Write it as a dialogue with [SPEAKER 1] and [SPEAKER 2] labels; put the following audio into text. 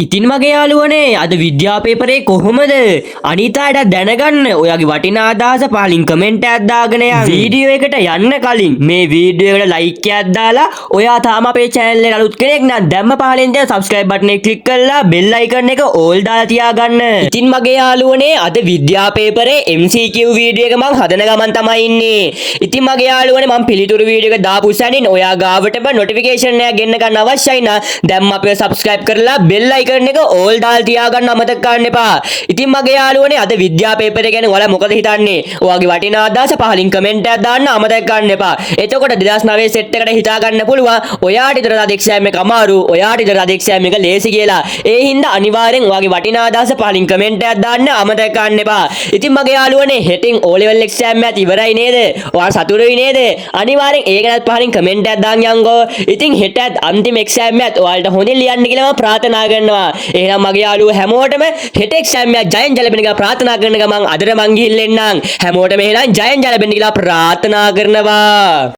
[SPEAKER 1] ඉතින් මගේ යාළුවනේ අද විද්‍යා පේපරේ කොහොමද? අනිතාට දැනගන්න ඔයාගේ වටිනා අදහස පහලින් කමෙන්ට් එකක් දාගෙන යන්න. වීඩියෝ එකට යන්න කලින් මේ වීඩියෝ එකට ලයික් එකක් දාලා ඔයා තාම අපේ channel එකට අලුත් කෙනෙක් නම් දැම්ම පහලින් තියෙන subscribe button එක click කරලා bell icon එක all දාලා තියාගන්න. ඉතින් මගේ යාළුවනේ අද විද්‍යා පේපරේ MCQ වීඩියෝ එක මම හදන ගමන් තමයි ඉන්නේ. ඉතින් මගේ යාළුවනේ මම පිළිතුරු වීඩියෝ එක දාපු සැනින් ඔයා ගාවටම notification එකක් ගෙන්න ගන්න අවශ්‍යයි නම් දැම්ම අපිව subscribe කරලා bell icon එක ඕල් දාලා තියාගන්න අමතක කරන්න එපා. ඉතින් මගේ යාළුවනේ අද විද්‍යා පේපර් එක ගැන ඔයාලා මොකද හිතන්නේ? ඔයාගේ වටිනා අදහස පහලින් කමෙන්ට් එකක් දාන්න අමතක කරන්න එපා. එතකොට 2009 සෙට් එකට හිතා ගන්න පුළුවන් ඔයාට විතර අද එක්සෑම් එක අමාරු, ඔයාට විතර අද එක්සෑම් එක ලේසි කියලා. ඒ හින්දා අනිවාර්යෙන් ඔයාගේ වටිනා අදහස පහලින් කමෙන්ට් එකක් දාන්න අමතක කරන්න එපා. ඉතින් මගේ යාළුවනේ හෙටින් O level එක්සෑම් එක ඉවරයි නේද? ඔයාලා සතුටුයි නේද? අනිවාර්යෙන් ඒක ගැන පහලින් කමෙන්ට් එකක් දාන්න යන්කෝ. ඉතින් හෙටත් අන්තිම එක්සෑම් එකත් ඔයාලට හොඳින් ලියන්න කියලා මම ප්‍රාර්ථනා කරනවා. එහෙනම් මගේ යාළුවෝ හැමෝටම හෙට එක්සෑම් එක ජයෙන් ජය ලැබෙන කියලා ප්‍රාර්ථනා කරන ගමන් අදට මං ගිහින් එන්නම්. හැමෝටම එහෙනම් ජයෙන් ජය ලැබෙන්න කියලා ප්‍රාර්ථනා කරනවා.